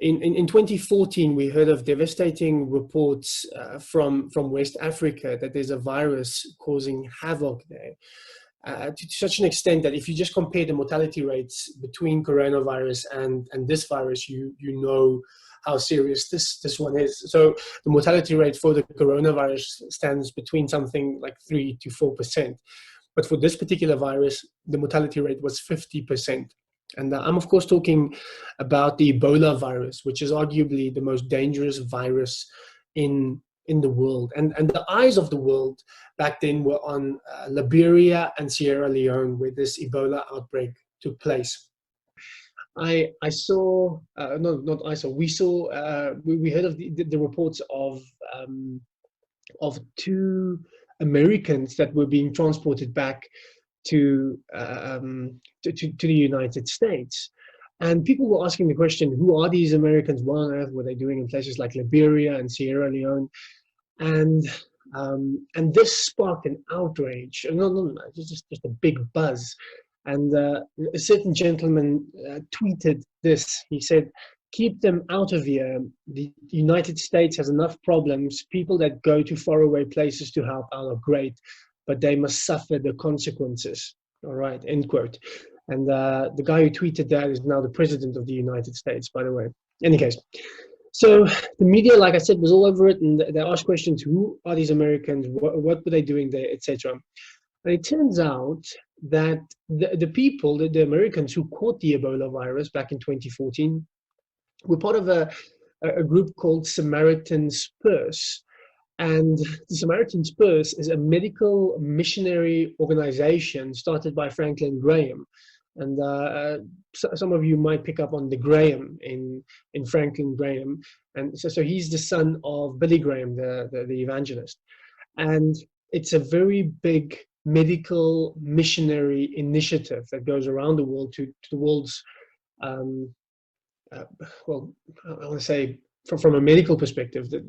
In 2014, we heard of devastating reports from West Africa that there's a virus causing havoc there. To such an extent that if you just compare the mortality rates between coronavirus and this virus, you know how serious this one is. So the mortality rate for the coronavirus stands between something like 3 to 4%. But for this particular virus, the mortality rate was 50%. And I'm, of course, talking about the Ebola virus, which is arguably the most dangerous virus in the world. And the eyes of the world back then were on Liberia and Sierra Leone, where this Ebola outbreak took place. We heard of the reports of two Americans that were being transported back to the United States. And people were asking the question, who are these Americans? What on earth were they doing in places like Liberia and Sierra Leone? And this sparked an outrage. No, just a big buzz. And a certain gentleman tweeted this. He said, "Keep them out of here. The United States has enough problems. People that go to faraway places to help out are great, but they must suffer the consequences." All right, end quote. And the guy who tweeted that is now the president of the United States, by the way. In any case, so the media, like I said, was all over it, and they asked questions: who are these Americans? What were they doing there, etc. And it turns out that the Americans who caught the Ebola virus back in 2014 were part of a group called Samaritan's Purse. And the Samaritan's Purse is a medical missionary organization started by Franklin Graham. And some of you might pick up on the Graham in Franklin Graham. And so he's the son of Billy Graham, the evangelist. And it's a very big medical missionary initiative that goes around the world to the world's, well, I want to say from a medical perspective, the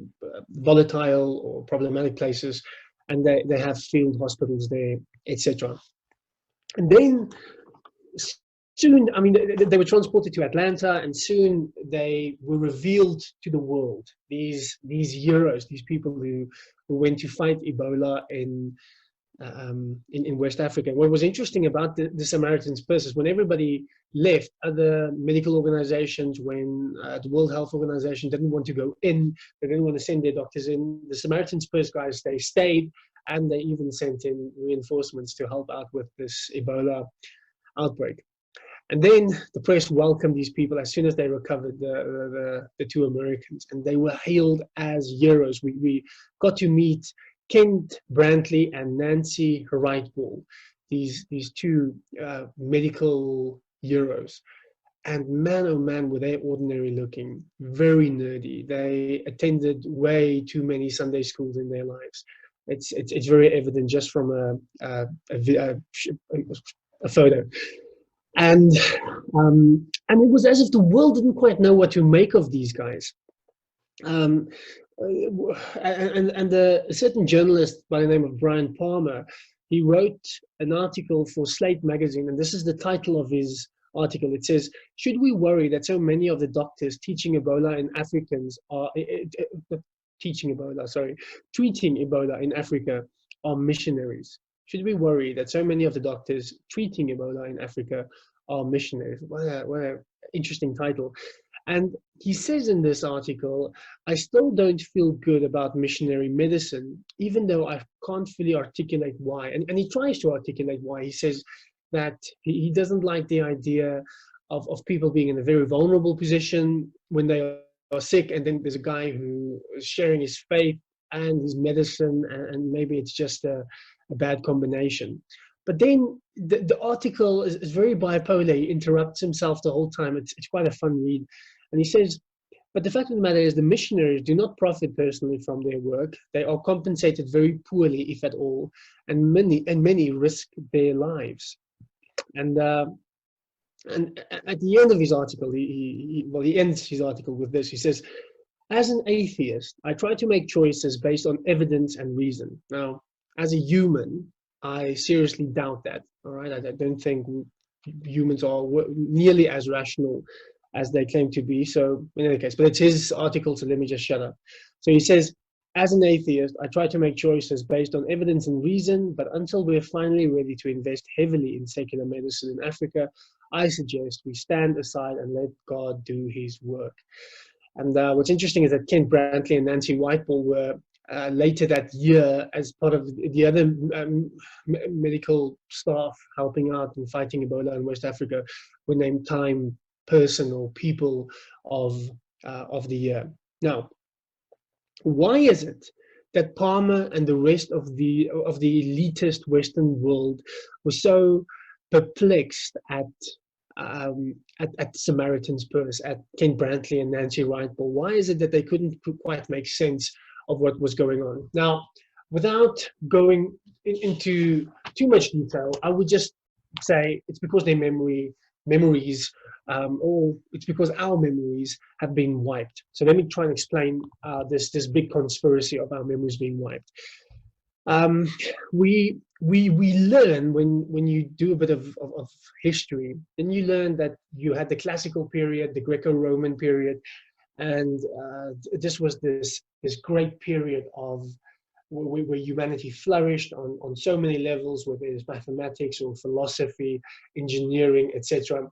volatile or problematic places, and they have field hospitals there, etc. And then soon, I mean, they were transported to Atlanta, and soon they were revealed to the world. These heroes, these people who went to fight Ebola in West Africa. What was interesting about the Samaritan's Purse is when everybody left, other medical organizations, when the World Health Organization didn't want to go in, they didn't want to send their doctors in, the Samaritan's Purse guys, they stayed, and they even sent in reinforcements to help out with this Ebola outbreak. And then the press welcomed these people as soon as they recovered the two Americans, and they were hailed as heroes. We got to meet Kent Brantley and Nancy Wrightball, these two medical heroes. And man, oh man, were they ordinary looking, very nerdy. They attended way too many Sunday schools in their lives. It's very evident just from a photo. And it was as if the world didn't quite know what to make of these guys. And a certain journalist by the name of Brian Palmer, he wrote an article for Slate magazine, and this is the title of his article. It says, "Should we worry that so many of the doctors treating Ebola in Africa are missionaries? Should we worry that so many of the doctors treating Ebola in Africa are missionaries?" What an interesting title. And he says in this article, "I still don't feel good about missionary medicine, even though I can't fully articulate why." And he tries to articulate why. He says that he doesn't like the idea of people being in a very vulnerable position when they are sick, and then there's a guy who is sharing his faith and his medicine, and maybe it's just a bad combination. But then the article is very bipolar. He interrupts himself the whole time. It's quite a fun read. And he says, "But the fact of the matter is the missionaries do not profit personally from their work. They are compensated very poorly, if at all, and many risk their lives." And at the end of his article, he ends his article with this. He says, "As an atheist, I try to make choices based on evidence and reason. Now, as a human, I seriously doubt that. All right, I don't think humans are nearly as rational as they claim to be. So in any case, but it's his article, so let me just shut up. So he says, as an atheist, I try to make choices based on evidence and reason, but until we're finally ready to invest heavily in secular medicine in Africa, I suggest we stand aside and let God do his work. And what's interesting is that Ken Brantley and Nancy Whiteball were later that year, as part of the other medical staff helping out and fighting Ebola in West Africa, were named Time Person or People of the Year. Now, why is it that Palmer and the rest of the elitist Western world were so perplexed at Samaritan's Purse, at Ken Brantley and Nancy Whiteball? Why is it that they couldn't quite make sense of what was going on? Now, without going into too much detail, I would just say it's because their memories, or it's because our memories have been wiped. So let me try and explain this big conspiracy of our memories being wiped. We learn when you do a bit of history, then you learn that you had the classical period, the Greco-Roman period, and this was this great period of where humanity flourished on so many levels, whether it's mathematics or philosophy, engineering, etc.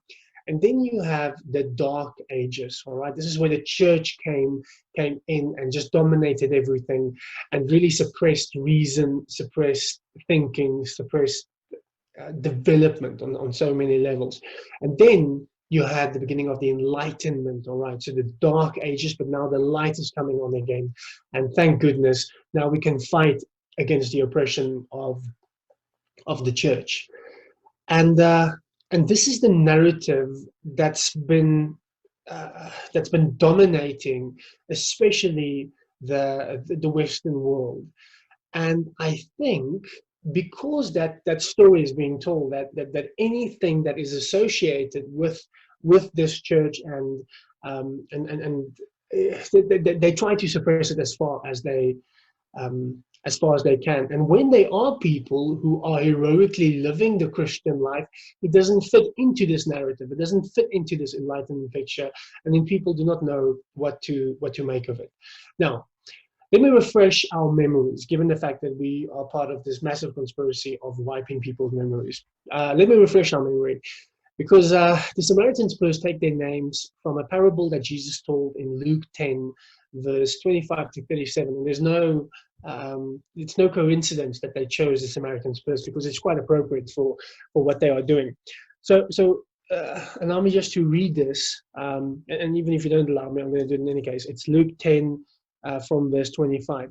And then you have the Dark Ages, all right? This is where the church came in and just dominated everything and really suppressed reason, suppressed thinking, suppressed development on so many levels. And then you had the beginning of the Enlightenment, all right? So the Dark Ages, but now the light is coming on again. And thank goodness, now we can fight against the oppression of the church. And this is the narrative that's been dominating, especially the Western world. And I think because that story is being told, that anything that is associated with this church and they try to suppress it as far as they can. And when they are people who are heroically living the Christian life, it doesn't fit into this narrative. It doesn't fit into this enlightenment picture. And then people do not know what to make of it. Now, let me refresh our memories, given the fact that we are part of this massive conspiracy of wiping people's memories. Let me refresh our memory, because the Samaritans first take their names from a parable that Jesus told in Luke 10, verse 25 to 37. And there's it's no coincidence that they chose the Samaritans first, because it's quite appropriate for what they are doing. So allow me just to read this, and even if you don't allow me, I'm going to do it in any case. It's Luke 10 from verse 25.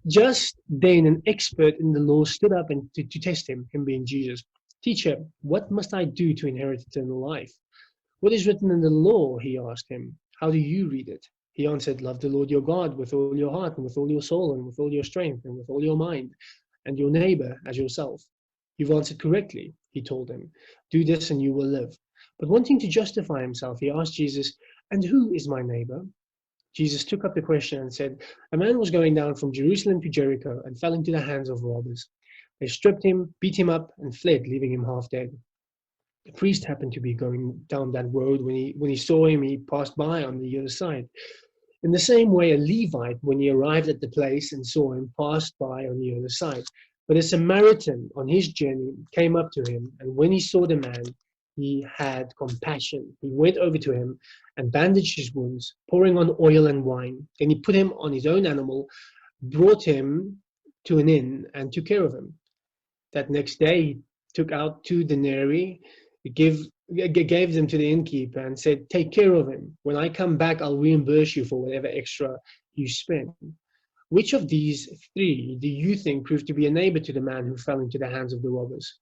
Just then an expert in the law stood up and to test him being Jesus. Teacher, what must I do to inherit eternal life? What is written in the law? He asked him. How do you read it? He answered, love the Lord your God with all your heart and with all your soul and with all your strength and with all your mind, and your neighbor as yourself. You've answered correctly, he told him. Do this and you will live. But wanting to justify himself, he asked Jesus, and who is my neighbor? Jesus took up the question and said, a man was going down from Jerusalem to Jericho and fell into the hands of robbers. They stripped him, beat him up, and fled, leaving him half dead. The priest happened to be going down that road. When he saw him, he passed by on the other side. In the same way, a Levite, when he arrived at the place and saw him, passed by on the other side. But a Samaritan on his journey came up to him, and when he saw the man, he had compassion. He went over to him and bandaged his wounds, pouring on oil and wine. Then he put him on his own animal, brought him to an inn, and took care of him. That next day, he took out 2 denarii, gave them to the innkeeper, and said, take care of him. When I come back, I'll reimburse you for whatever extra you spend. Which of these 3 do you think proved to be a neighbor to the man who fell into the hands of the robbers?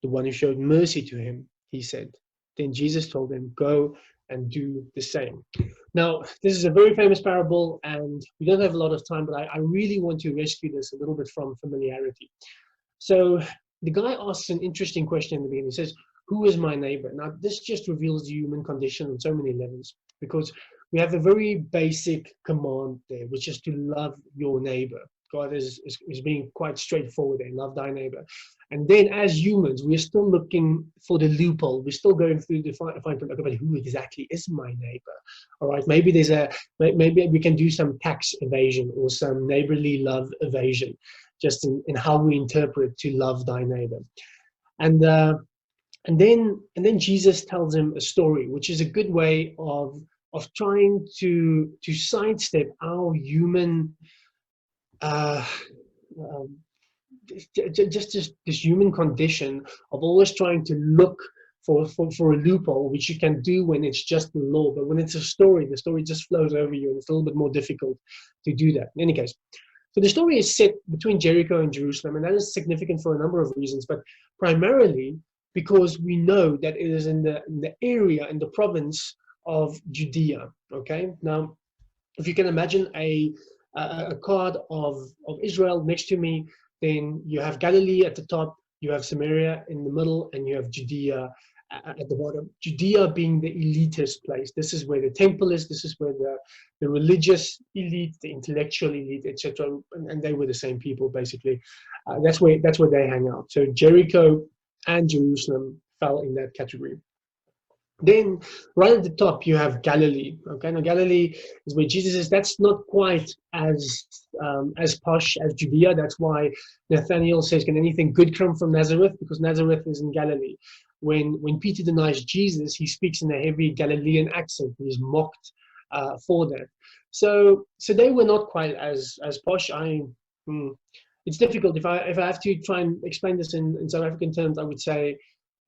The one who showed mercy to him, he said. Then Jesus told him, go and do the same. Now, this is a very famous parable, and we don't have a lot of time, but I really want to rescue this a little bit from familiarity. So the guy asks an interesting question in the beginning. He says, who is my neighbor? Now, this just reveals the human condition on so many levels, because we have a very basic command there, which is to love your neighbor. God is being quite straightforward there, love thy neighbor. And then as humans, we're still looking for the loophole. We're still going through to find, okay, but who exactly is my neighbor? All right, maybe maybe we can do some tax evasion or some neighborly love evasion, just in how we interpret to love thy neighbor. And then Jesus tells him a story, which is a good way of trying to sidestep our human uh, um, just this human condition of always trying to look for a loophole, which you can do when it's just the law. But when it's a story, the story just flows over you, and it's a little bit more difficult to do that. In any case, so the story is set between Jericho and Jerusalem, and that is significant for a number of reasons, but primarily because we know that it is in the area, in the province of Judea. Okay, now if you can imagine a card of Israel next to me, then you have Galilee at the top, you have Samaria in the middle, and you have Judea at the bottom. Judea being the elitist place. This is where the temple is. This is where the religious elite, the intellectual elite, etc. And they were the same people basically. That's where they hang out. So Jericho and Jerusalem fell in that category. Then right at the top you have Galilee. Okay, now Galilee is where Jesus is. That's not quite as posh as Judea. That's why Nathaniel says, "Can anything good come from Nazareth?" Because Nazareth is in Galilee. When Peter denies Jesus, he speaks in a heavy Galilean accent. He's mocked for that. So they were not quite as posh. It's difficult if I have to try and explain this in South African terms. I would say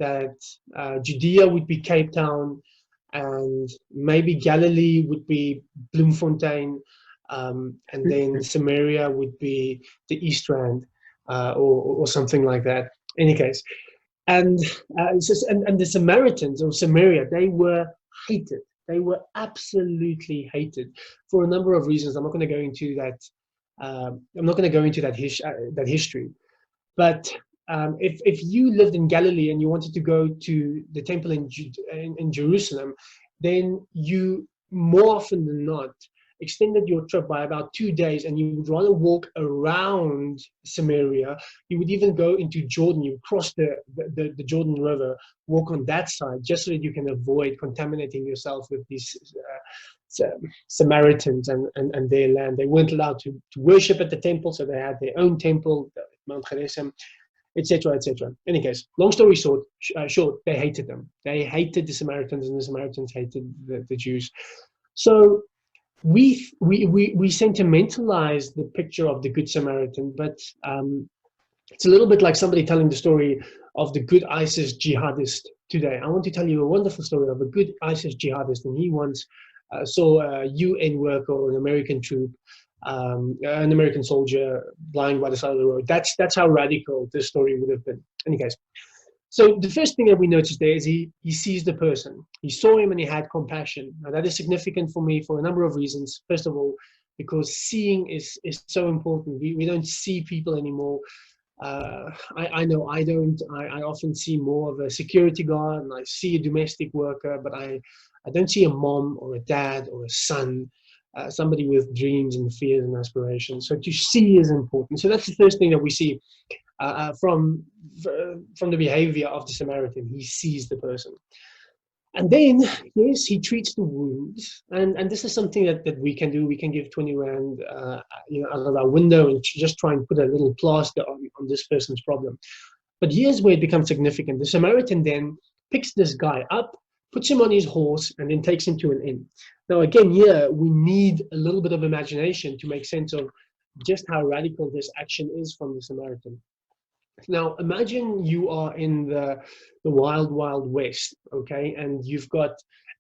that Judea would be Cape Town, and maybe Galilee would be Bloemfontein, and then Samaria would be the East Rand, or something like that. In any case, and the Samaritans of Samaria, they were hated. They were absolutely hated for a number of reasons. I'm not going to go into that. I'm not going to go into that history, but if you lived in Galilee and you wanted to go to the temple in Jerusalem, then you more often than not extended your trip by about 2 days, and you would rather walk around Samaria. You would even go into Jordan. You would cross the Jordan River, walk on that side, just so that you can avoid contaminating yourself with these Samaritans and their land. They weren't allowed to worship at the temple, so they had their own temple, Mount Gerizim, etc., etc. In any case, long story short, they hated them. They hated the Samaritans, and the Samaritans hated the Jews. So we sentimentalize the picture of the Good Samaritan, but it's a little bit like somebody telling the story of the good ISIS jihadist today. I want to tell you a wonderful story of a good ISIS jihadist, and he once saw a UN worker or an American troop, an American soldier lying by the side of the road. That's how radical this story would have been. In any case, so the first thing that we notice there is he sees the person. He saw him and he had compassion. Now that is significant for me for a number of reasons. First of all, because seeing is so important. We don't see people anymore. I know I don't. I often see more of a security guard, and I see a domestic worker, but I don't see a mom or a dad or a son, somebody with dreams and fears and aspirations. So to see is important. So that's the first thing that we see from the behavior of the Samaritan. He sees the person. And then, yes, he treats the wounds. And this is something that we can do. We can give 20 Rand out of our window and just try and put a little plaster on this person's problem. But here's where it becomes significant. The Samaritan then picks this guy up, puts him on his horse, and then takes him to an inn. Now, again, here, we need a little bit of imagination to make sense of just how radical this action is from the Samaritan. Now, imagine you are in the wild, wild west, okay? And you've got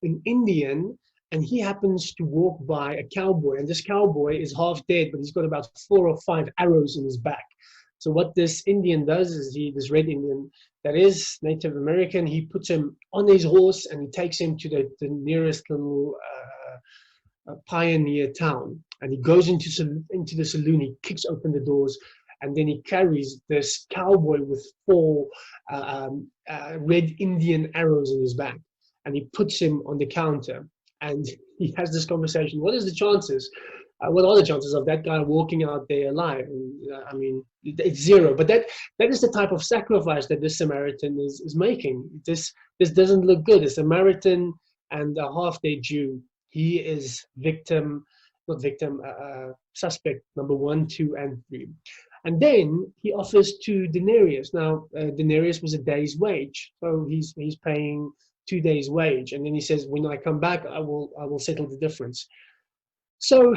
an Indian, and he happens to walk by a cowboy. And this cowboy is half dead, but he's got about 4 or 5 arrows in his back. So what this Indian does is this red Indian that is Native American, he puts him on his horse and he takes him to the nearest little pioneer town. And he goes into the saloon, he kicks open the doors, and then he carries this cowboy with 4 red Indian arrows in his back. And he puts him on the counter. And he has this conversation. What is the chances what are the chances of that guy walking out there alive? And, I mean, it's zero. But that is the type of sacrifice that this Samaritan is making. This doesn't look good. A Samaritan and a half-day Jew. He is victim, not victim, suspect number 1, 2, and 3. And then he offers 2 denarius. Now, denarius was a day's wage, so he's paying 2 days' wage. And then he says, when I come back, I will settle the difference. So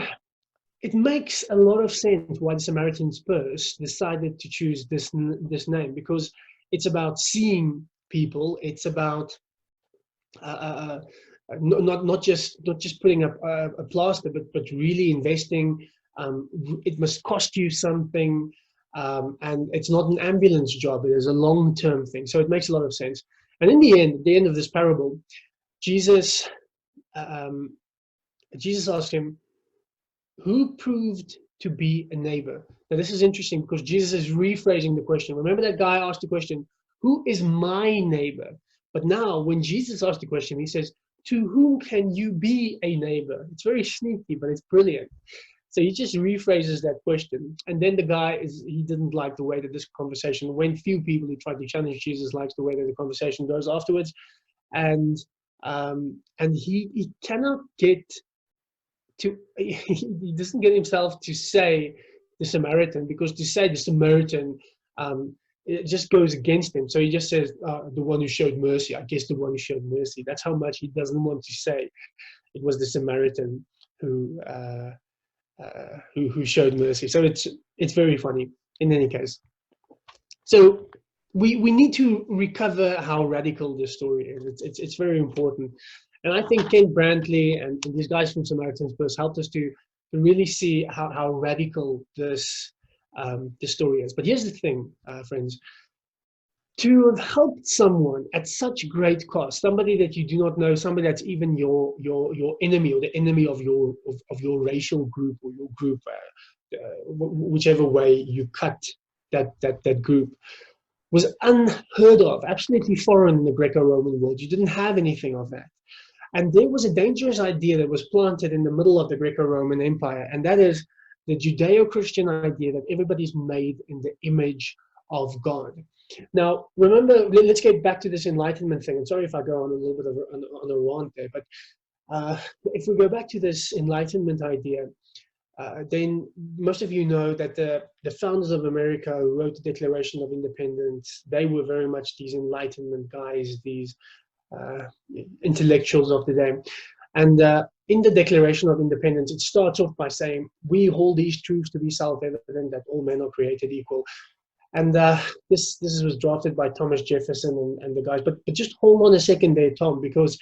it makes a lot of sense why the Samaritan's Purse decided to choose this name, because it's about seeing people. It's about not just putting up a plaster, but really investing. It must cost you something, and it's not an ambulance job. It is a long-term thing. So it makes a lot of sense. And in the end, at the end of this parable, Jesus asked him, who proved to be a neighbor? Now this is interesting because Jesus is rephrasing the question. Remember that guy asked the question, who is my neighbor? But now when Jesus asked the question, he says, to whom can you be a neighbor? It's very sneaky, but it's brilliant. So he just rephrases that question. And then the guy he didn't like the way that this conversation went. Few people who tried to challenge Jesus likes the way that the conversation goes afterwards. And he cannot get to, he doesn't get himself to say the Samaritan, because to say the Samaritan, it just goes against him. So he just says, the one who showed mercy. I guess the one who showed mercy. That's how much he doesn't want to say it was the Samaritan who showed mercy. So it's very funny in any case. So we need to recover how radical this story is. It's very important. And I think Ken Brantley and these guys from Samaritan's Purse helped us to really see how radical this story is. But here's the thing, friends. To have helped someone at such great cost, somebody that you do not know, somebody that's even your enemy, or the enemy of your racial group or your group, whichever way you cut that group, was unheard of, absolutely foreign in the Greco-Roman world. You didn't have anything of that. And there was a dangerous idea that was planted in the middle of the Greco-Roman Empire, and that is the Judeo-Christian idea that everybody's made in the image of God. Now, remember, let's get back to this Enlightenment thing. I'm sorry if I go on a little bit of on a rant there, but if we go back to this Enlightenment idea, then most of you know that the founders of America who wrote the Declaration of Independence, they were very much these Enlightenment guys, these intellectuals of the day. And in the Declaration of Independence, it starts off by saying, we hold these truths to be self-evident, that all men are created equal. And this was drafted by Thomas Jefferson and the guys. But just hold on a second there, Tom, because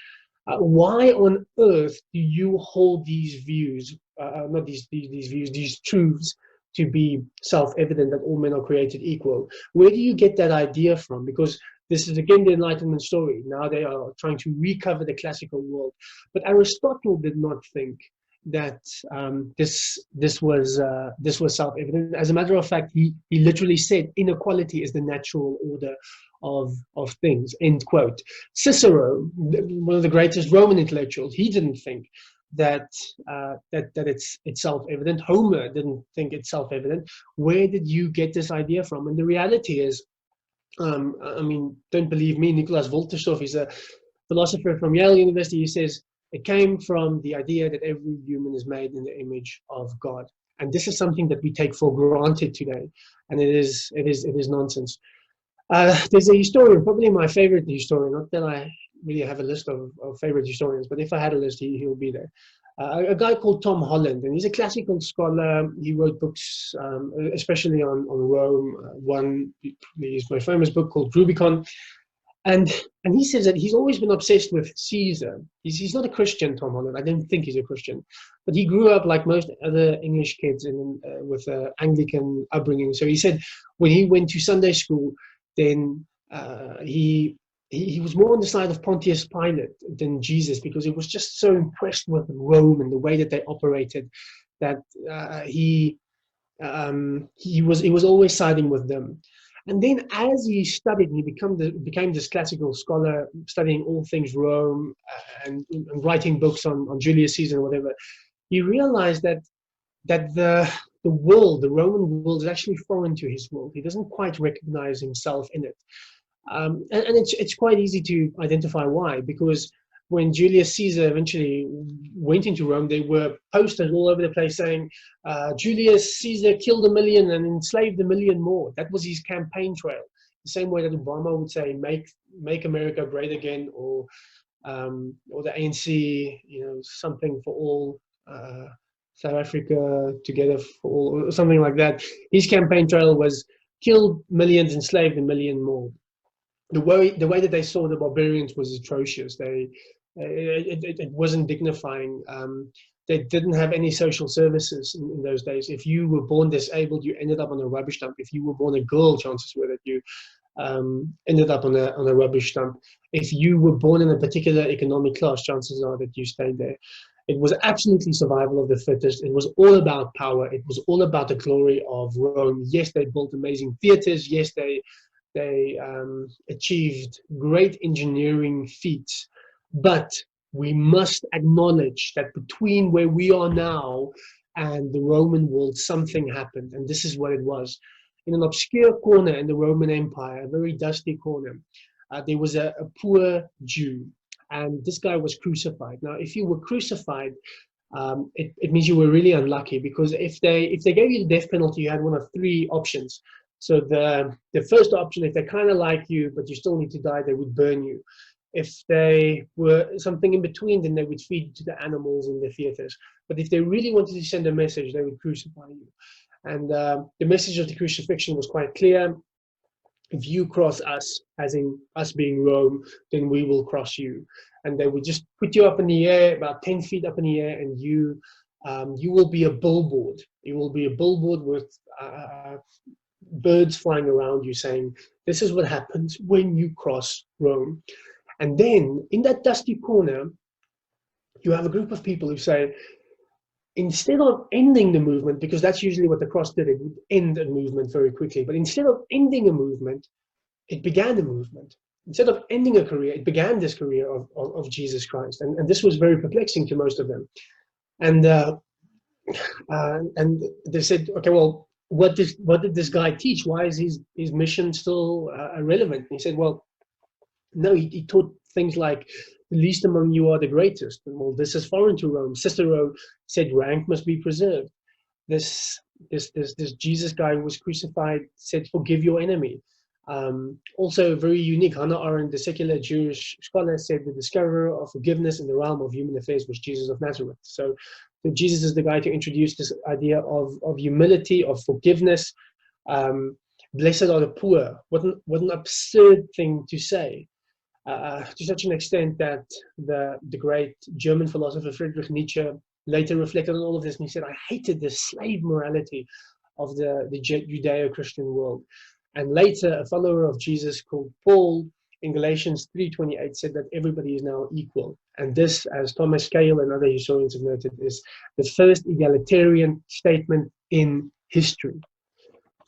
why on earth do you hold these views, not these views, these truths to be self-evident that all men are created equal? Where do you get that idea from? Because this is again the Enlightenment story. Now they are trying to recover the classical world. But Aristotle did not think that this was self-evident. As a matter of fact, he literally said inequality is the natural order of things, end quote. Cicero, one of the greatest Roman intellectuals, he didn't think that it's self-evident. Homer didn't think it's self-evident. Where did you get this idea from? And the reality is, I mean, don't believe me, Nicholas Wolterstorff is a philosopher from Yale University. He says it came from the idea that every human is made in the image of God. And this is something that we take for granted today. And it is nonsense. There's a historian, probably my favorite historian, not that I really have a list of favorite historians, but if I had a list, he'll be there. A guy called Tom Holland, and he's a classical scholar. He wrote books, especially on Rome. One is my famous book called Rubicon. And he says that he's always been obsessed with Caesar. He's not a Christian, Tom Holland. I don't think he's a Christian. But he grew up like most other English kids with an Anglican upbringing. So he said when he went to Sunday school, then he was more on the side of Pontius Pilate than Jesus, because he was just so impressed with Rome and the way that they operated that he was always siding with them. And then as he studied, he became this classical scholar, studying all things Rome and writing books on Julius Caesar and whatever. He realized that that the world, the Roman world, is actually foreign to his world. He doesn't quite recognize himself in it. And it's quite easy to identify why, because when Julius Caesar eventually went into Rome, there were posters all over the place saying, Julius Caesar killed 1 million and enslaved 1 million more. That was his campaign trail. The same way that Obama would say, make America great again, or the ANC, something for all, South Africa together for all, or something like that. His campaign trail was killed millions, enslaved 1 million more. The way that they saw the barbarians was atrocious. It wasn't dignifying. They didn't have any social services in those days. If you were born disabled, you ended up on a rubbish dump. If you were born a girl, chances were that you ended up on a rubbish dump. If you were born in a particular economic class, chances are that you stayed there. It was absolutely survival of the fittest. It was all about power. It was all about the glory of Rome. Yes, they built amazing theaters. Yes, they achieved great engineering feats, but we must acknowledge that between where we are now and the Roman world, something happened, and this is what it was. In an obscure corner in the Roman Empire, a very dusty corner, there was a poor Jew, and this guy was crucified. Now, if you were crucified, it means you were really unlucky, because if they gave you the death penalty, you had one of 3 options. So the first option, if they kind of like you, but you still need to die, they would burn you. If they were something in between, then they would feed you to the animals in the theaters. But if they really wanted to send a message, they would crucify you. And the message of the crucifixion was quite clear. If you cross us, as in us being Rome, then we will cross you. And they would just put you up in the air, about 10 feet up in the air, and you will be a billboard. You will be a billboard with birds flying around you saying, this is what happens when you cross Rome. And then in that dusty corner, you have a group of people who say, instead of ending the movement, because that's usually what the cross did, it would end a movement very quickly. But instead of ending a movement, it began a movement. Instead of ending a career, it began this career of Jesus Christ. And this was very perplexing to most of them. And they said, okay, well, what did this guy teach? Why is his mission still relevant? And he said, well, no, he taught things like, the least among you are the greatest. And, well, this is foreign to Rome. Cicero said rank must be preserved. This Jesus guy who was crucified said, forgive your enemy. Also very unique, Hannah Arendt, the secular Jewish scholar, said the discoverer of forgiveness in the realm of human affairs was Jesus of Nazareth. So Jesus is the guy to introduce this idea of humility, of forgiveness. Blessed are the poor. What an absurd thing to say. To such an extent that the great German philosopher Friedrich Nietzsche later reflected on all of this, and he said, I hated the slave morality of the Judeo-Christian world. And later, a follower of Jesus called Paul, in Galatians 3:28, said that everybody is now equal. And this, as Thomas Cale and other historians have noted, is the first egalitarian statement in history.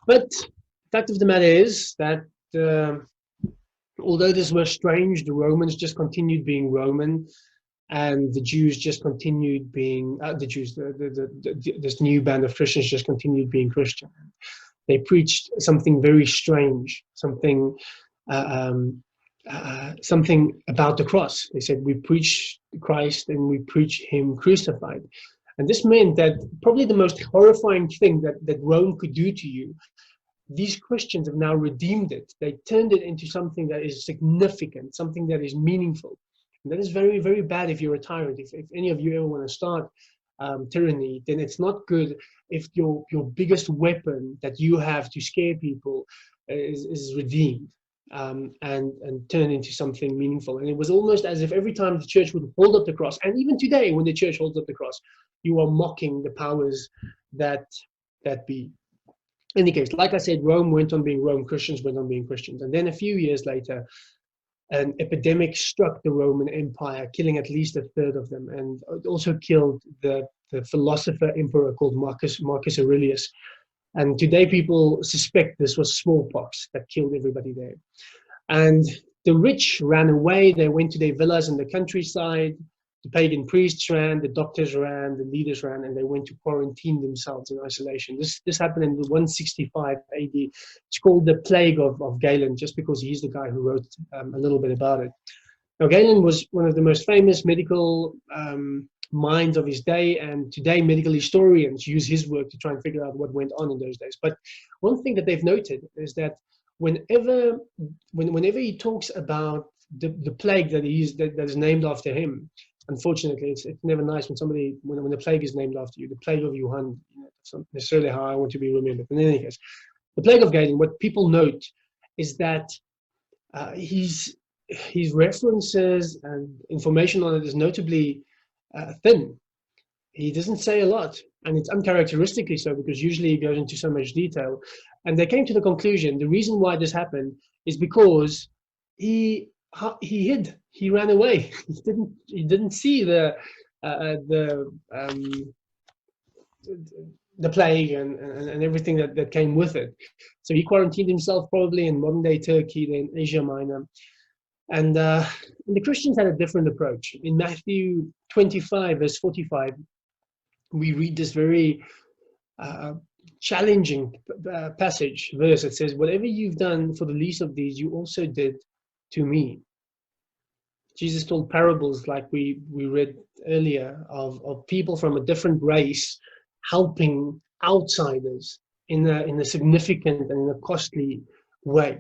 But the fact of the matter is that although this was strange, the Romans just continued being Roman, and the Jews just continued being this new band of Christians just continued being Christian. They preached something very strange, something about the cross. They said, we preach Christ and we preach him crucified. And this meant that probably the most horrifying thing that Rome could do to you, these Christians have now redeemed it. They turned it into something that is significant, something that is meaningful. And that is very, very bad if you're a tyrant. If any of you ever want to start tyranny, then it's not good if your biggest weapon that you have to scare people is redeemed and turn into something meaningful. And it was almost as if every time the church would hold up the cross, and even today when the church holds up the cross, you are mocking the powers that be. In any case, like I said, Rome went on being Rome, Christians went on being Christians. And then a few years later, an epidemic struck the Roman Empire, killing at least a third of them. And it also killed the philosopher emperor called Marcus Aurelius. And today people suspect this was smallpox that killed everybody there. And the rich ran away. They went to their villas in the countryside. the pagan priests ran, the doctors ran, the leaders ran, and they went to quarantine themselves in isolation. This happened in 165 AD. It's called the Plague of Galen, just because he's the guy who wrote a little bit about it. Now, Galen was one of the most famous medical minds of his day, and today medical historians use his work to try and figure out what went on in those days. But one thing that they've noted is that whenever he talks about the plague that is named after him, unfortunately, it's never nice when the plague is named after you. The plague of Johan, that's not necessarily how I want to be remembered. But in any case, the plague of Galen, what people note is that his references and information on it is notably thin. He doesn't say a lot, and it's uncharacteristically so, because usually he goes into so much detail. And they came to the conclusion the reason why this happened is because he hid. He ran away. He didn't see the plague and everything that came with it. So he quarantined himself, probably in modern day Turkey, then Asia Minor. And the Christians had a different approach. In Matthew 25, verse 45, we read this very challenging verse. It says, "Whatever you've done for the least of these, you also did to me." Jesus told parables, like we read earlier, of people from a different race helping outsiders in a significant and in a costly way.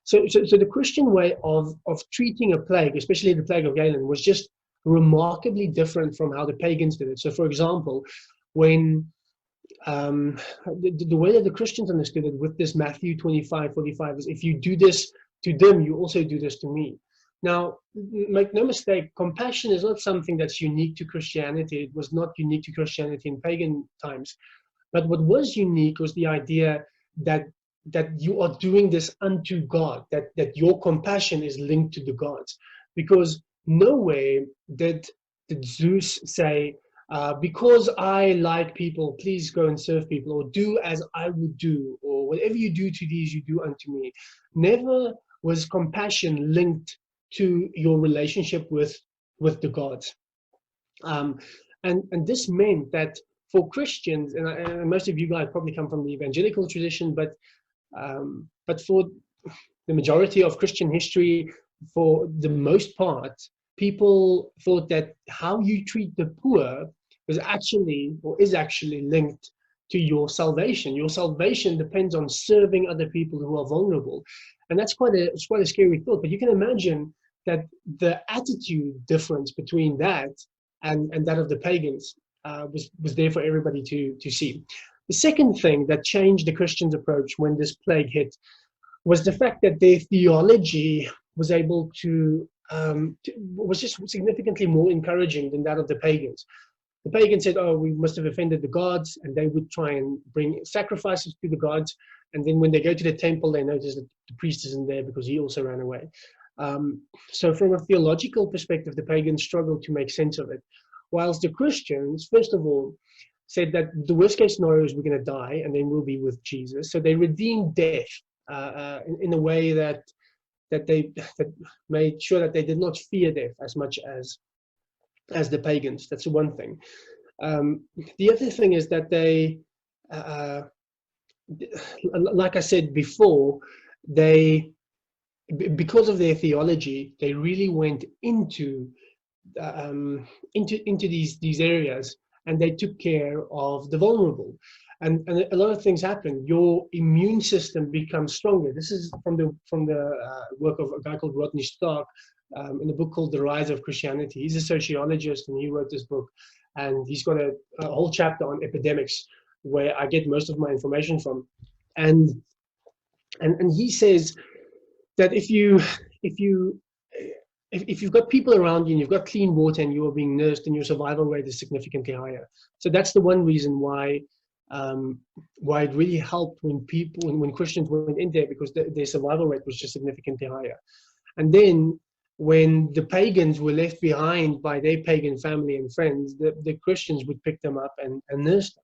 So the Christian way of treating a plague, especially the plague of Galen, was just remarkably different from how the pagans did it. So, for example, when the way that the Christians understood it with this Matthew 25:45 is, if you do this to them, you also do this to me. Now, make no mistake, compassion is not something that's unique to Christianity. It was not unique to Christianity in pagan times. But what was unique was the idea that you are doing this unto God, that your compassion is linked to the gods. Because nowhere did Zeus say, because I like people, please go and serve people, or do as I would do, or whatever you do to these, you do unto me. Never was compassion linked to your relationship with the gods. And this meant that for Christians, and most of you guys probably come from the evangelical tradition, but for the majority of Christian history, for the most part, people thought that how you treat the poor is actually linked to your salvation. Your salvation depends on serving other people who are vulnerable, and that's quite a scary thought. But you can imagine that the attitude difference between that and that of the pagans was there for everybody to see. The second thing that changed the Christians' approach when this plague hit was the fact that their theology was able was just significantly more encouraging than that of the pagans. The pagans said, "Oh, we must have offended the gods," and they would try and bring sacrifices to the gods. And then when they go to the temple, they notice that the priest isn't there because he also ran away. So from a theological perspective, the pagans struggled to make sense of it. Whilst the Christians, first of all, said that the worst case scenario is we're going to die and then we'll be with Jesus. So they redeemed death in a way that made sure that they did not fear death as much as the pagans. That's one thing. The other thing is that they, like I said before, because of their theology, they really went into these areas, and they took care of the vulnerable. And a lot of things happen. Your immune system becomes stronger. This is from the work of a guy called Rodney Stark in a book called The Rise of Christianity. He's a sociologist, and he wrote this book, and he's got a whole chapter on epidemics, where I get most of my information from. And he says that if you've got people around you and you've got clean water and you are being nursed, then your survival rate is significantly higher. So that's the one reason why it really helped when Christians went in there, because their survival rate was just significantly higher. And then when the pagans were left behind by their pagan family and friends, the Christians would pick them up and nurse them.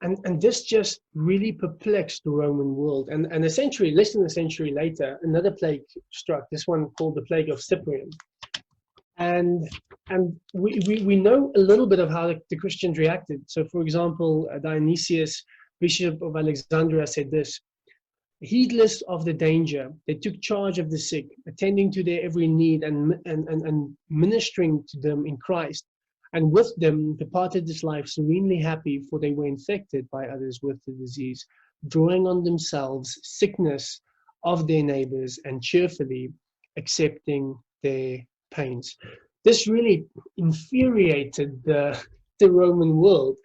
And this just really perplexed the Roman world. And less than a century later, another plague struck, this one called the Plague of Cyprian. And we know a little bit of how the Christians reacted. So, for example, Dionysius, Bishop of Alexandria, said this: heedless of the danger, they took charge of the sick, attending to their every need and ministering to them in Christ. And with them departed this life serenely happy, for they were infected by others with the disease, drawing on themselves sickness of their neighbors and cheerfully accepting their pains. This really infuriated the Roman world,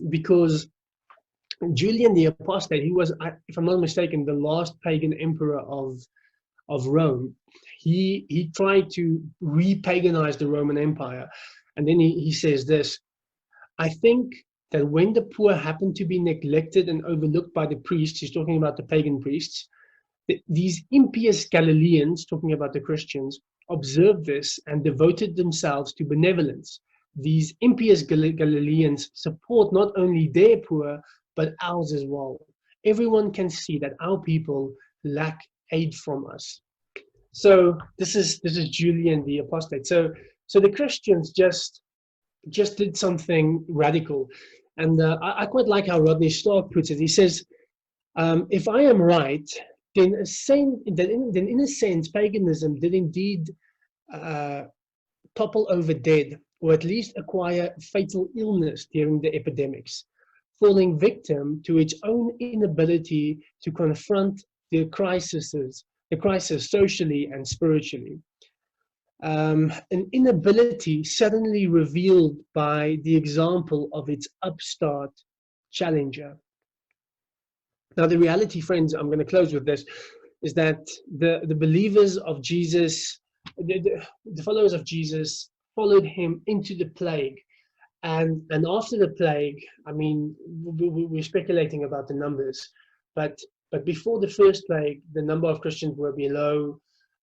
because Julian the Apostate, he was, if I'm not mistaken, the last pagan emperor of Rome. He tried to re-paganize the Roman Empire. And then he says this: I think that when the poor happen to be neglected and overlooked by the priests, he's talking about the pagan priests, these impious Galileans, talking about the Christians, observed this and devoted themselves to benevolence. These impious Galileans support not only their poor, but ours as well. Everyone can see that our people lack aid from us. So this is Julian the Apostate. So the Christians just did something radical, and I quite like how Rodney Stark puts it. He says, "If I am right, then in a sense, paganism did indeed topple over dead, or at least acquire fatal illness during the epidemics, falling victim to its own inability to confront the crisis socially and spiritually. An inability suddenly revealed by the example of its upstart challenger." Now, the reality, friends, I'm going to close with this, is that the believers of Jesus, the followers of Jesus, followed him into the plague. And after the plague, I mean, we're speculating about the numbers, but before the first plague, the number of Christians were below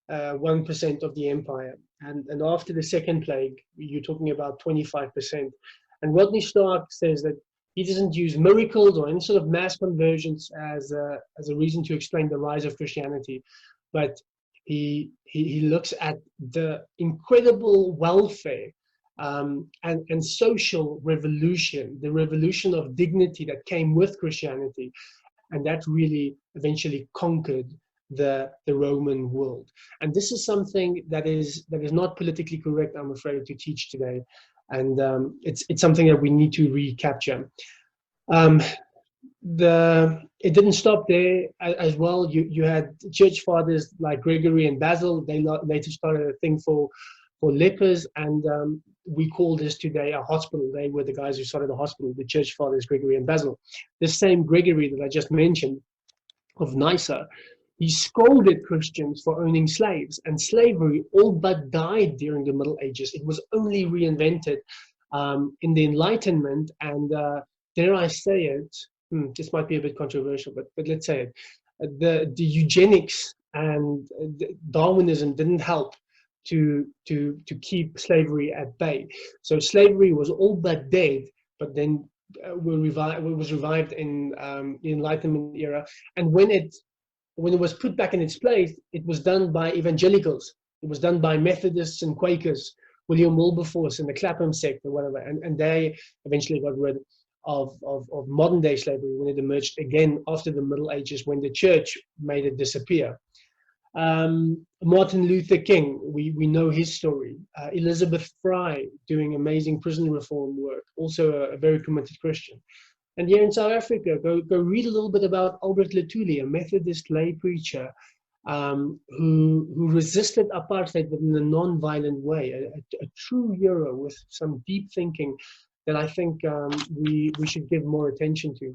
1% of the empire. And after the second plague, you're talking about 25%. And Rodney Stark says that he doesn't use miracles or any sort of mass conversions as a reason to explain the rise of Christianity, but he looks at the incredible welfare and social revolution, the revolution of dignity that came with Christianity, and that really eventually conquered the Roman world. And this is something that is not politically correct, I'm afraid, to teach today, and it's something that we need to recapture. It didn't stop there as well. You had church fathers like Gregory and Basil. They later started a thing for lepers, and we call this today a hospital. They were the guys who started the hospital, the church fathers, Gregory and Basil. The same Gregory that I just mentioned of Nyssa, he scolded Christians for owning slaves, and slavery all but died during the Middle Ages. It was only reinvented in the Enlightenment, and dare I say it, this might be a bit controversial, but let's say it, the eugenics and Darwinism didn't help to keep slavery at bay. So slavery was all but dead, but then was revived in the Enlightenment era. And when it was put back in its place, it was done by evangelicals. It was done by Methodists and Quakers, William Wilberforce and the Clapham sect or whatever, and they eventually got rid of modern day slavery when it emerged again after the Middle Ages, when the church made it disappear. Martin Luther King, we know his story. Elizabeth Fry doing amazing prison reform work, also a very committed Christian. And here in South Africa, go read a little bit about Albert Lutuli, a Methodist lay preacher who resisted apartheid but in a non-violent way, a true hero with some deep thinking that I think we should give more attention to.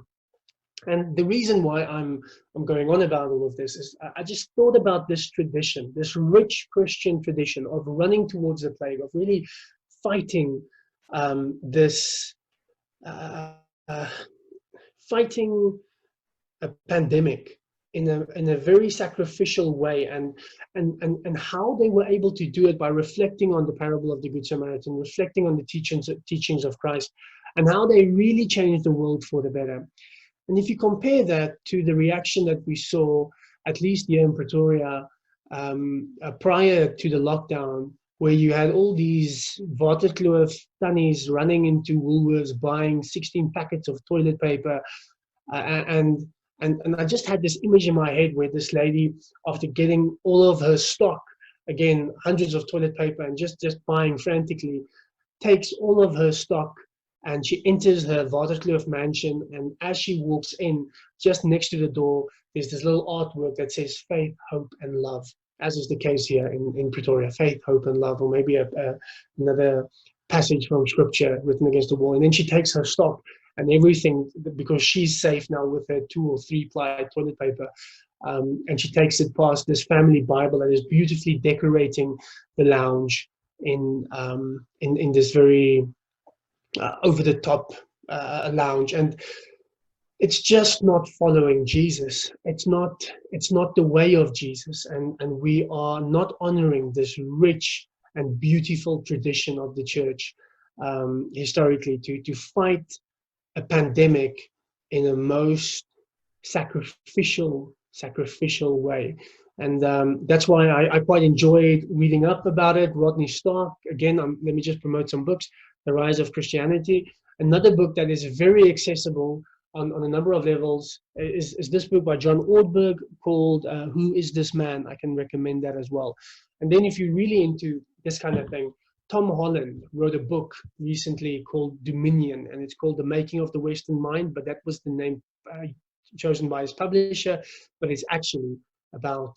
And the reason why I'm going on about all of this is I just thought about this tradition, this rich Christian tradition of running towards the plague, of really fighting this fighting a pandemic in a very sacrificial way, and how they were able to do it by reflecting on the parable of the Good Samaritan, reflecting on the teachings of Christ, and how they really changed the world for the better. And if you compare that to the reaction that we saw, at least here in Pretoria, prior to the lockdown, where you had all these Waterkloof tannies running into Woolworths buying 16 packets of toilet paper, and and I just had this image in my head where this lady, after getting all of her stock, again hundreds of toilet paper, and just buying frantically, takes all of her stock and she enters her Waterkloof mansion. And as she walks in, just next to the door, there's this little artwork that says faith, hope, and love, as is the case here in Pretoria. Faith, hope, and love, or maybe another passage from scripture written against the wall. And then she takes her stock and everything, because she's safe now with her 2 or 3 ply toilet paper. And she takes it past this family Bible that is beautifully decorating the lounge in this very over the top lounge. And it's just not following Jesus. It's not the way of Jesus, and we are not honoring this rich and beautiful tradition of the church historically, to fight a pandemic in a most sacrificial way. And that's why I quite enjoyed reading up about it. Rodney Stark, again, let me just promote some books. The Rise of Christianity. Another book that is very accessible on a number of levels is this book by John Ortberg called Who is This Man? I can recommend that as well. And then if you're really into this kind of thing, Tom Holland wrote a book recently called Dominion, and it's called The Making of the Western Mind, but that was the name chosen by his publisher. But it's actually about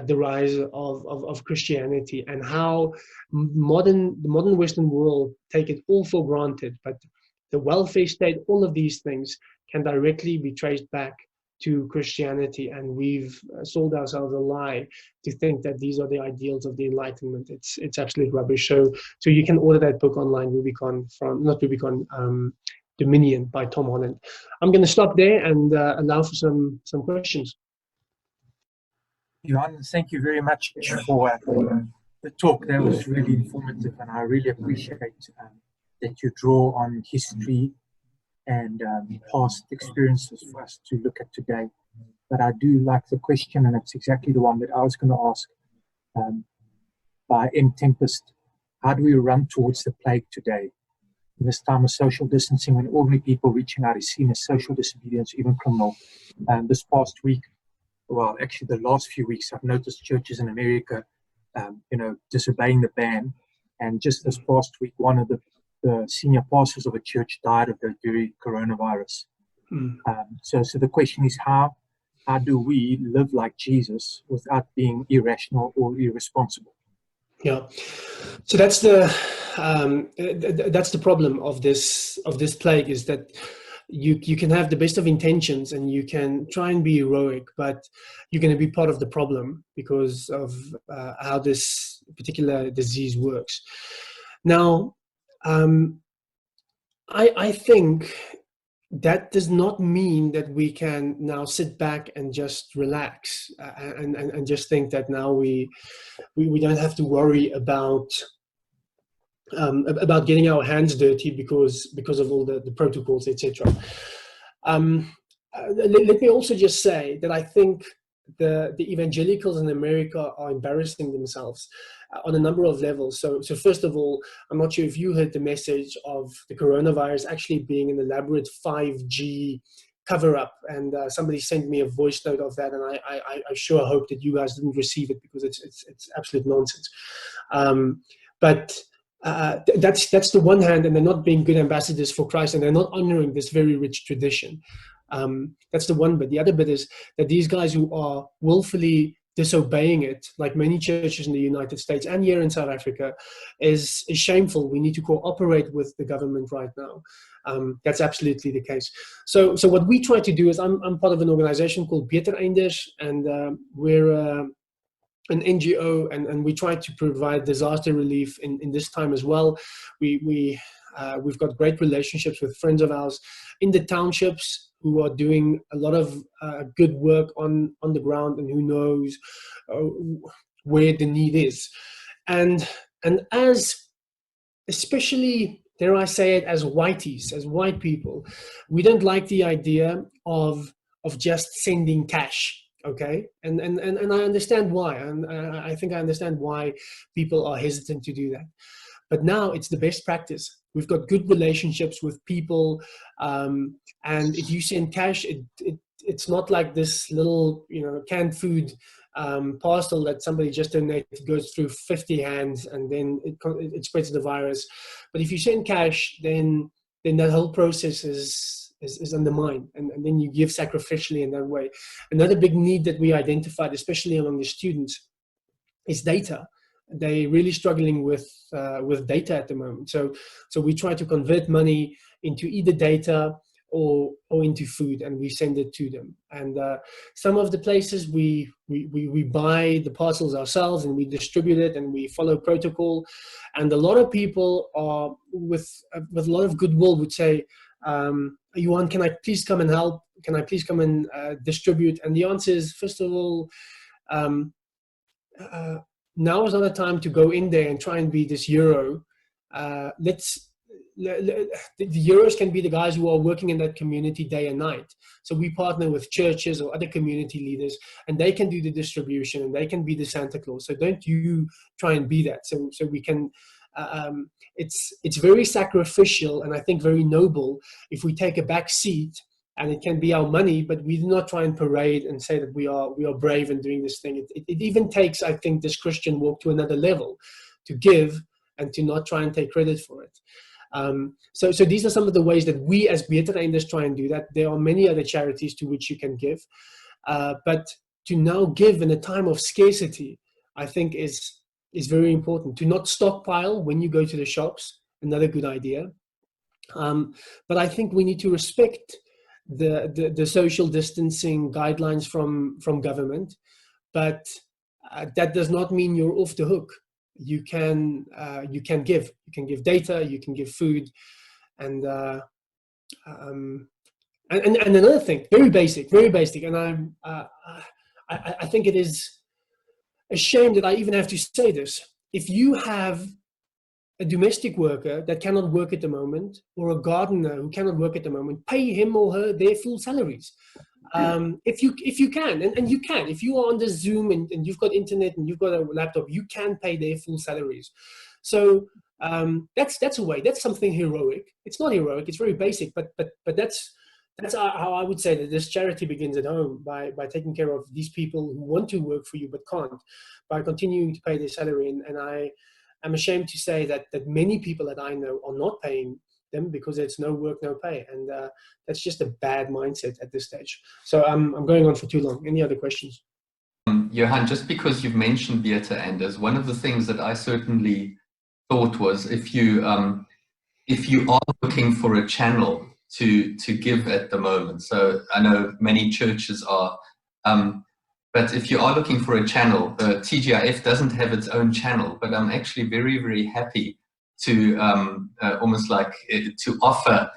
the rise of Christianity, and how the modern Western world take it all for granted. But the welfare state, all of these things can directly be traced back to Christianity, and we've sold ourselves a lie to think that these are the ideals of the Enlightenment. It's absolute rubbish. So you can order that book online, Dominion by Tom Holland. I'm going to stop there and allow for some questions. Johan, thank you very much for the talk. That was really informative, and I really appreciate that you draw on history and past experiences for us to look at today. But I do like the question, and it's exactly the one that I was going to ask by M. Tempest. How do we run towards the plague today? In this time of social distancing, when ordinary people reaching out is seen as social disobedience, even criminal. This past week, well, actually the last few weeks, I've noticed churches in America, disobeying the ban. And just this past week, one of the senior pastors of a church died of the very coronavirus. So the question is, how do we live like Jesus without being irrational or irresponsible? Yeah, so that's the problem of this plague, is that you can have the best of intentions and you can try and be heroic, but you're going to be part of the problem because of how this particular disease works. Now, I think that does not mean that we can now sit back and just relax and just think that now we don't have to worry about getting our hands dirty because of all the protocols, etc. Let me also just say that I think the evangelicals in America are embarrassing themselves on a number of levels. So first of all, I'm not sure if you heard the message of the coronavirus actually being an elaborate 5G cover-up, and somebody sent me a voice note of that, and I sure hope that you guys didn't receive it, because it's absolute nonsense. But that's the one hand, and they're not being good ambassadors for Christ, and they're not honoring this very rich tradition. That's the one bit. The other bit is that these guys who are willfully disobeying it, like many churches in the United States and here in South Africa, is shameful. We need to cooperate with the government right now. That's absolutely the case. So what we try to do is, I'm part of an organization called Beter Einders, and we're an NGO, and we try to provide disaster relief in this time as well. We've got great relationships with friends of ours in the townships who are doing a lot of good work on the ground, and who knows where the need is. And as, especially, dare I say it, as whiteys, as white people, we don't like the idea of just sending cash. okay? And I understand why, and I think I understand why people are hesitant to do that. But now it's the best practice. We've got good relationships with people, and if you send cash, it's not like this little, canned food parcel that somebody just donated, goes through 50 hands, and then it spreads the virus. But if you send cash, then that whole process is undermined, and then you give sacrificially in that way. Another big need that we identified, especially among the students, is data. They're really struggling with data at the moment. So we try to convert money into either data or into food, and we send it to them. And some of the places we buy the parcels ourselves, and we distribute it, and we follow protocol. And a lot of people are with a lot of goodwill would say, Johan, can I please come and help? Can I please come and distribute? And the answer is, first of all, now is not a time to go in there and try and be this hero. The heroes can be the guys who are working in that community day and night. So we partner with churches or other community leaders, and they can do the distribution, and they can be the Santa Claus. So don't you try and be that. So we can. It's very sacrificial, and I think very noble if we take a back seat. And it can be our money, but we do not try and parade and say that we are brave in doing this thing. It even takes, I think, this Christian walk to another level, to give and to not try and take credit for it. So these are some of the ways that we as Betereinders try and do that. There are many other charities to which you can give. But to now give in a time of scarcity, I think is very important. To not stockpile when you go to the shops, another good idea. But I think we need to respect the social distancing guidelines from government, but that does not mean you're off the hook. You can give data, you can give food, and another thing, very basic, and I think it is a shame that I even have to say this. If you have a domestic worker that cannot work at the moment, or a gardener who cannot work at the moment, pay him or her their full salaries. If you can, and you can, if you are on the Zoom and you've got internet and you've got a laptop, you can pay their full salaries. So that's a way. That's something heroic. It's not heroic. It's very basic, but that's how I would say that this charity begins at home, by taking care of these people who want to work for you but can't, by continuing to pay their salary. And I'm ashamed to say that many people that I know are not paying them because it's no work, no pay. And that's just a bad mindset at this stage. So I'm going on for too long. Any other questions? Johan, just because you've mentioned Betereinders, one of the things that I certainly thought was, if you are looking for a channel to give at the moment, so I know many churches are, but if you are looking for a channel, TGIF doesn't have its own channel, but I'm actually very, very happy to almost like to offer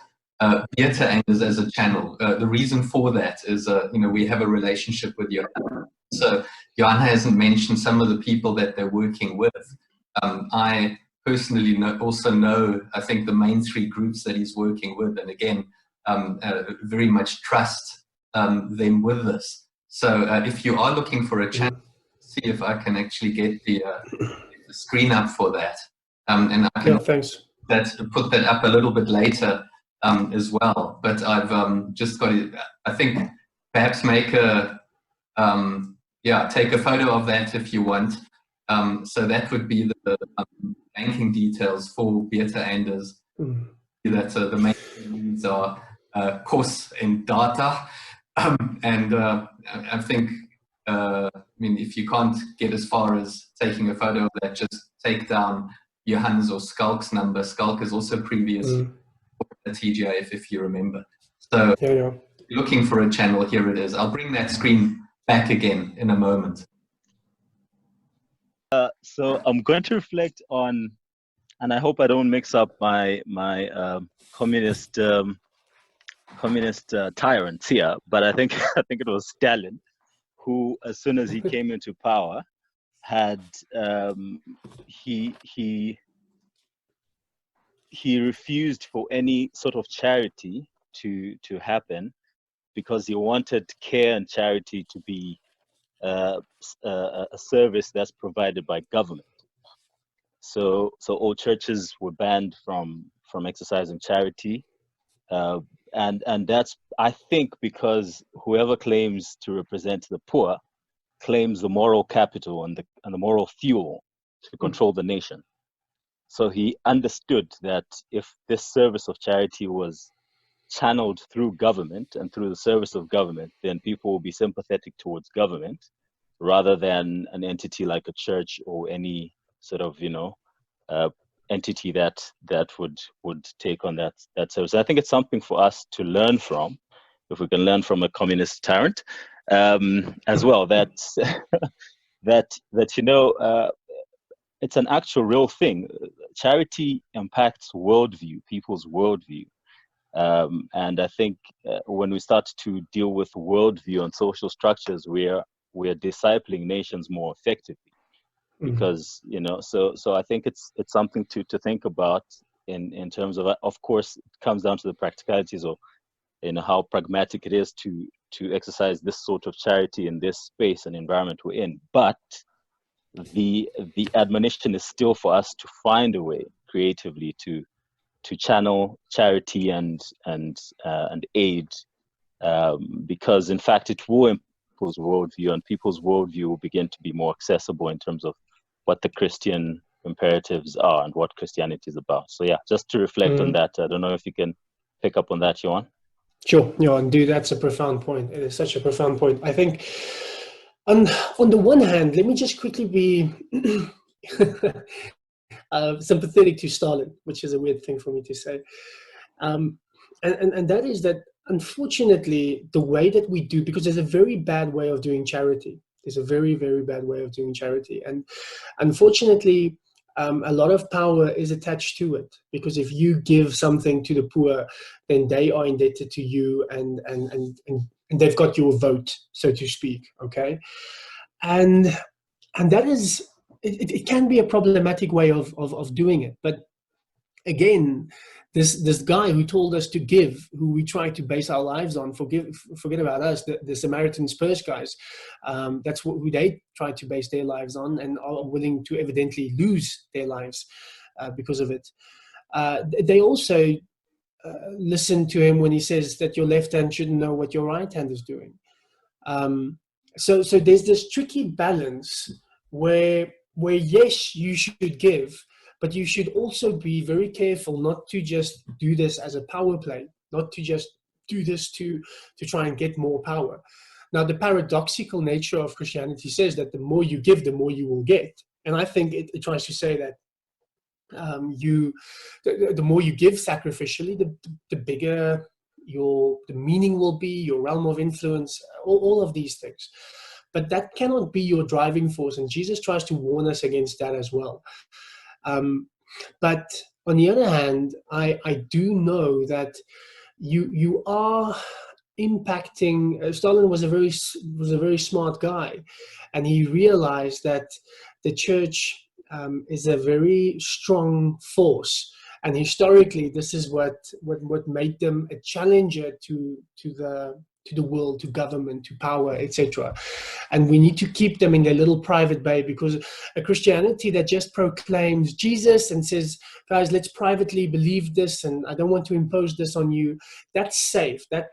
Betereinders as a channel. The reason for that is, we have a relationship with Johan. So Johan hasn't mentioned some of the people that they're working with. I personally also know, I think, the main three groups that he's working with, and again, very much trust them with this. So if you are looking for a channel, see if I can actually get the screen up for that. And I can put that up a little bit later as well. But I've just got to, I think, perhaps make take a photo of that if you want. So that would be the banking details for Betereinders. That the main needs are course and data. And I think, if you can't get as far as taking a photo of that, just take down Johan's or Skalk's number. Skalk is also previously at TGIF, if you remember. So if you're looking for a channel, here it is. I'll bring that screen back again in a moment. So I'm going to reflect on, and I hope I don't mix up my communist tyrants here, but I think it was Stalin who, as soon as he came into power, had he refused for any sort of charity to happen, because he wanted care and charity to be a service that's provided by government. So all churches were banned from exercising charity, and that's, I think, because whoever claims to represent the poor claims the moral capital and the moral fuel to control the nation. So he understood that if this service of charity was channeled through government and through the service of government, then people will be sympathetic towards government rather than an entity like a church or any sort of, entity that would take on that service. I think it's something for us to learn from, if we can learn from a communist tyrant, as well. That it's an actual real thing. Charity impacts worldview, people's worldview. And I think when we start to deal with worldview and social structures, we're discipling nations more effectively. Because so I think it's something to think about in terms of course it comes down to the practicalities of how pragmatic it is to exercise this sort of charity in this space and environment we're in. But the admonition is still for us to find a way creatively to channel charity and aid, because in fact it will improve people's worldview, and people's worldview will begin to be more accessible in terms of what the Christian imperatives are and what Christianity is about. So yeah, just to reflect on that. I don't know if you can pick up on that, Johan. Sure, Johan, that's a profound point. It is such a profound point. I think on the one hand, let me just quickly be sympathetic to Stalin, which is a weird thing for me to say. And that is that, unfortunately, the way that we do, because there's a very bad way of doing charity. There's a very, very bad way of doing charity. And unfortunately, a lot of power is attached to it, because if you give something to the poor, then they are indebted to you, and they've got your vote, so to speak. Okay. And that is, it can be a problematic way of doing it. But again, this guy who told us to give, who we try to base our lives on, forget about us, the Samaritan Purse guys, that's who they try to base their lives on, and are willing to evidently lose their lives because of it. They also listen to him when he says that your left hand shouldn't know what your right hand is doing. So there's this tricky balance where yes, you should give, but you should also be very careful not to just do this as a power play, not to just do this to try and get more power. Now, the paradoxical nature of Christianity says that the more you give, the more you will get. And I think it tries to say that the more you give sacrificially, the bigger the meaning will be, your realm of influence, all of these things. But that cannot be your driving force. And Jesus tries to warn us against that as well. But on the other hand, I do know that you are impacting. Stalin was a very smart guy, and he realized that the church is a very strong force, and historically, this is what made them a challenger to the world, to government, to power, etc. And we need to keep them in their little private bay, because a Christianity that just proclaims Jesus and says, guys, let's privately believe this, and I don't want to impose this on you, that's safe. That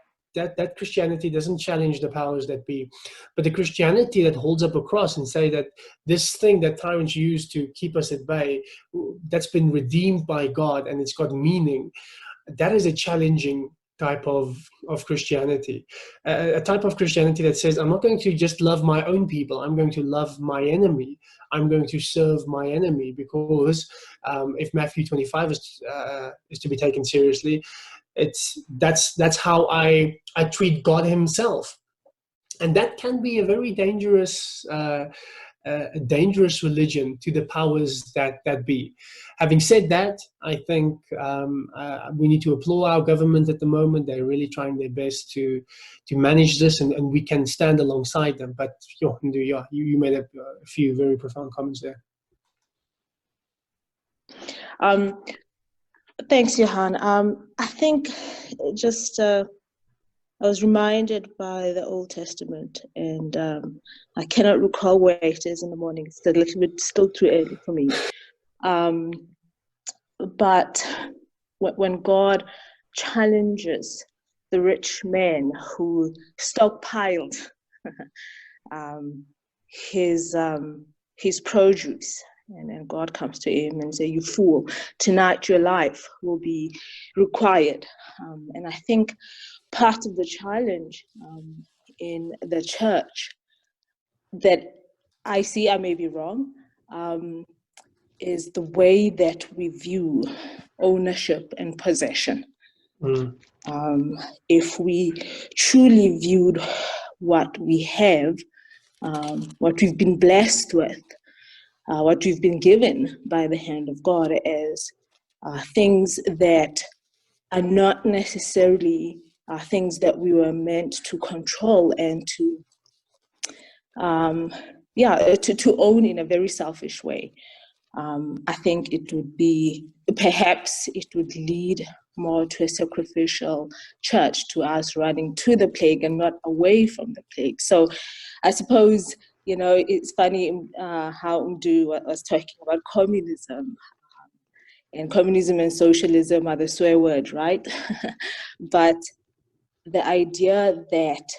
Christianity doesn't challenge the powers that be. But the Christianity that holds up a cross and say that this thing that tyrants use to keep us at bay, that's been redeemed by God and it's got meaning, that is a challenging type of Christianity. A type of Christianity that says, I'm not going to just love my own people, I'm going to love my enemy. I'm going to serve my enemy, because if Matthew 25 is to be taken seriously, that's how I treat God himself. And that can be a very dangerous religion to the powers that be. Having said that, I think we need to applaud our government at the moment. They're really trying their best to manage this, and we can stand alongside them. But you made a few very profound comments there. Thanks, Johan. I think just I was reminded by the Old Testament, and I cannot recall where it is in the morning. It's a little bit still too early for me. But when God challenges the rich man who stockpiled his produce, and then God comes to him and say, "You fool! Tonight your life will be required." And I think part of the challenge in the church that I see, I may be wrong, is the way that we view ownership and possession. If we truly viewed what we have, what we've been blessed with, what we've been given by the hand of God as things that are not necessarily things that we were meant to control and to own in a very selfish way. I think it would be, perhaps it would lead more to a sacrificial church, to us running to the plague and not away from the plague. So I suppose, it's funny how Mdu was talking about communism. And communism and socialism are the swear word, right? But the idea that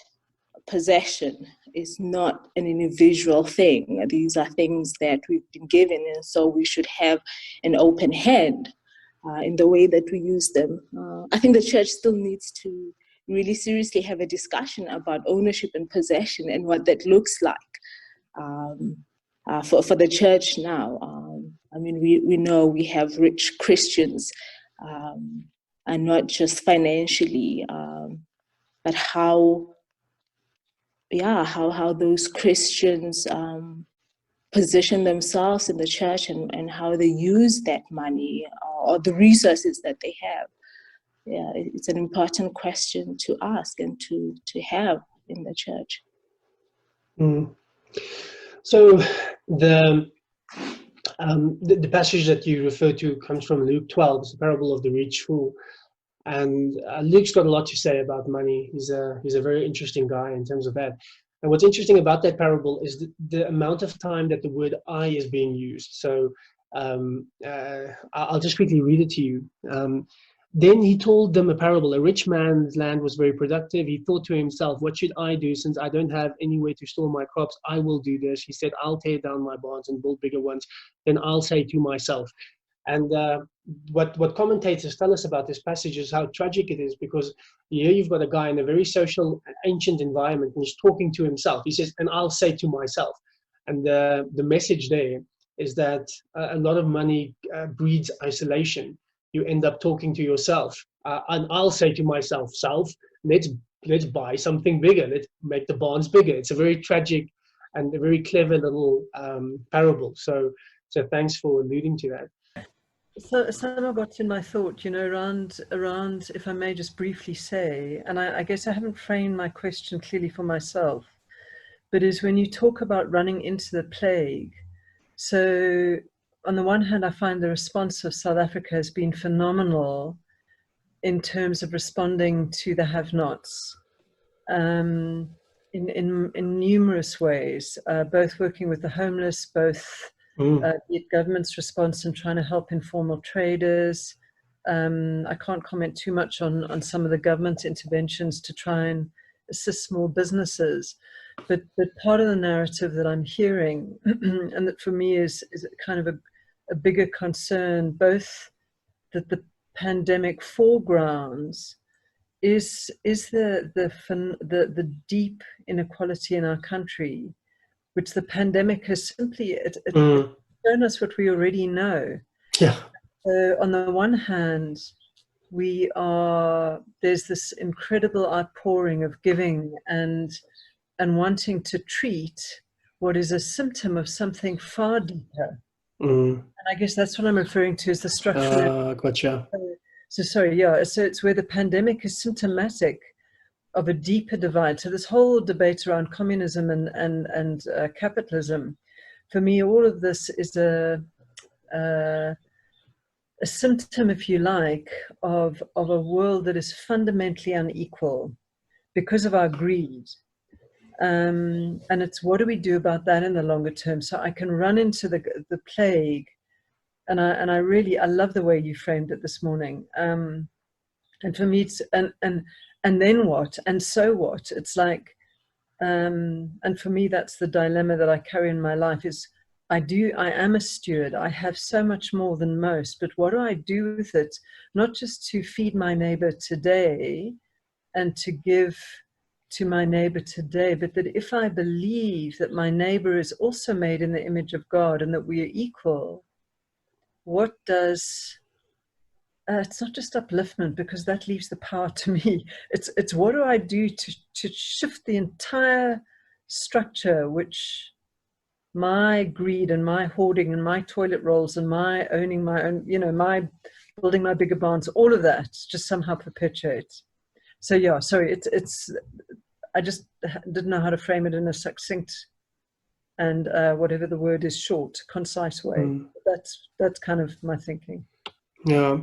possession is not an individual thing. These are things that we've been given, and so we should have an open hand in the way that we use them. I think the church still needs to really seriously have a discussion about ownership and possession and what that looks like for the church now. We know we have rich Christians, and not just financially, but how those Christians position themselves in the church and how they use that money or the resources that they have. Yeah, it's an important question to ask and to have in the church. So the passage that you refer to comes from Luke 12, it's the parable of the rich fool. And Luke's got a lot to say about money. He's a very interesting guy in terms of that. And what's interesting about that parable is the amount of time that the word "I" is being used. So I'll just quickly read it to you. Then he told them a parable. A rich man's land was very productive. He thought to himself, "What should I do? Since I don't have anywhere to store my crops, I will do this." He said, "I'll tear down my barns and build bigger ones. Then I'll say to myself." And what commentators tell us about this passage is how tragic it is, because here you've got a guy in a very social, ancient environment, and he's talking to himself. He says, "And I'll say to myself." And the message there is that a lot of money breeds isolation. You end up talking to yourself. And I'll say to myself, "Self, let's buy something bigger. Let's make the barns bigger." It's a very tragic and a very clever little parable. So thanks for alluding to that. So some of what's in my thought, around, if I may just briefly say, and I guess I haven't framed my question clearly for myself, but is when you talk about running into the plague. So on the one hand, I find the response of South Africa has been phenomenal in terms of responding to the have-nots in numerous ways, both working with the homeless, both the government's response in trying to help informal traders. I can't comment too much on some of the government interventions to try and assist small businesses, but part of the narrative that I'm hearing, and that for me is kind of a bigger concern, both that the pandemic foregrounds is the deep inequality in our country, which the pandemic has simply shown us what we already know. Yeah. So on the one hand, there's this incredible outpouring of giving and wanting to treat what is a symptom of something far deeper. And I guess that's what I'm referring to as the structural. Gotcha. So sorry, yeah. So it's where the pandemic is symptomatic of a deeper divide. So this whole debate around communism and capitalism, for me, all of this is a symptom, if you like, of a world that is fundamentally unequal, because of our greed. And it's what do we do about that in the longer term? So I can run into the plague, and I really love the way you framed it this morning. And for me, it's and then what? And so what? It's like, and for me, that's the dilemma that I carry in my life. Is I am a steward. I have so much more than most, but what do I do with it? Not just to feed my neighbor today and to give to my neighbor today, but that if I believe that my neighbor is also made in the image of God and that we are equal, what does, it's not just upliftment, because that leaves the power to me. It's what do I do to shift the entire structure, which my greed and my hoarding and my toilet rolls and my owning my own, my building my bigger barns, all of that just somehow perpetuates. So yeah, sorry, it's I just didn't know how to frame it in a succinct and whatever the word is, short, concise way. That's kind of my thinking. Yeah.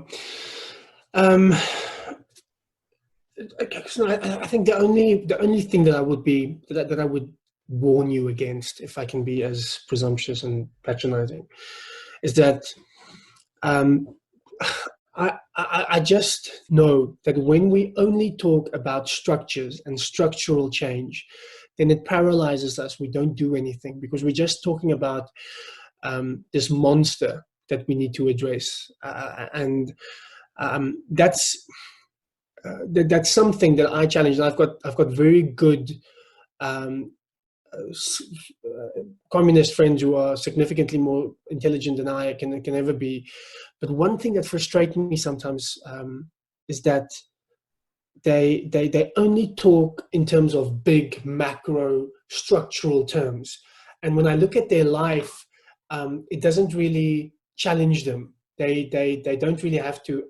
I think the only thing that I would warn you against, if I can be as presumptuous and patronizing, is that I just know that when we only talk about structures and structural change, then it paralyzes us. We don't do anything because we're just talking about this monster that we need to address, and that's something that I challenge. And I've got very good communist friends who are significantly more intelligent than I can ever be. But one thing that frustrates me sometimes is that they only talk in terms of big macro structural terms. And when I look at their life, it doesn't really challenge them. They don't really have to.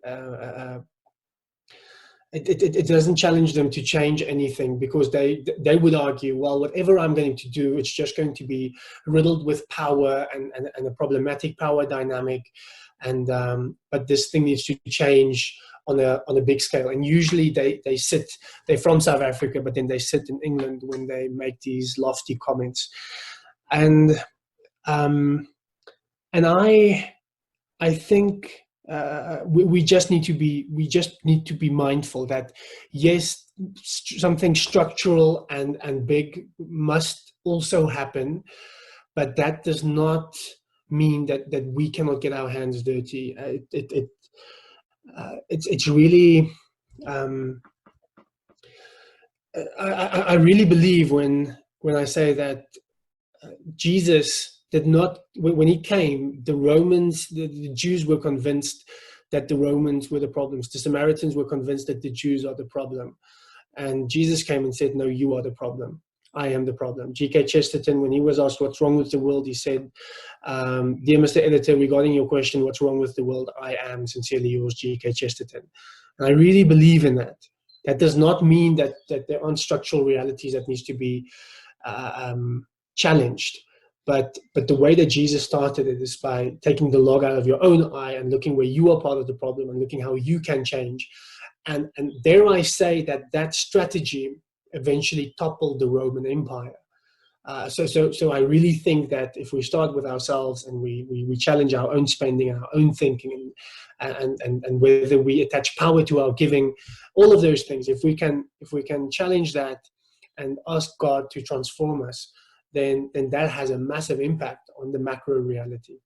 It doesn't challenge them to change anything, because they would argue, well, whatever I'm going to do, it's just going to be riddled with power and a problematic power dynamic, and but this thing needs to change on a big scale. And usually they're from South Africa, but then they sit in England when they make these lofty comments, and I think we just need to be mindful that yes, something structural and big must also happen, but that does not mean that we cannot get our hands dirty. It's really. I really believe when I say that Jesus did not, when he came, the Romans, the Jews were convinced that the Romans were the problems. The Samaritans were convinced that the Jews are the problem. And Jesus came and said, no, you are the problem. I am the problem. G.K. Chesterton, when he was asked what's wrong with the world, he said, dear Mr. Editor, regarding your question, what's wrong with the world, I am sincerely yours, G.K. Chesterton. And I really believe in that. That does not mean that there aren't structural realities that needs to be challenged. But the way that Jesus started it is by taking the log out of your own eye and looking where you are part of the problem and looking how you can change. And dare I say that strategy eventually toppled the Roman Empire. So I really think that if we start with ourselves and we challenge our own spending, our own thinking, and whether we attach power to our giving, all of those things, if we can challenge that and ask God to transform us, then that has a massive impact on the macro reality.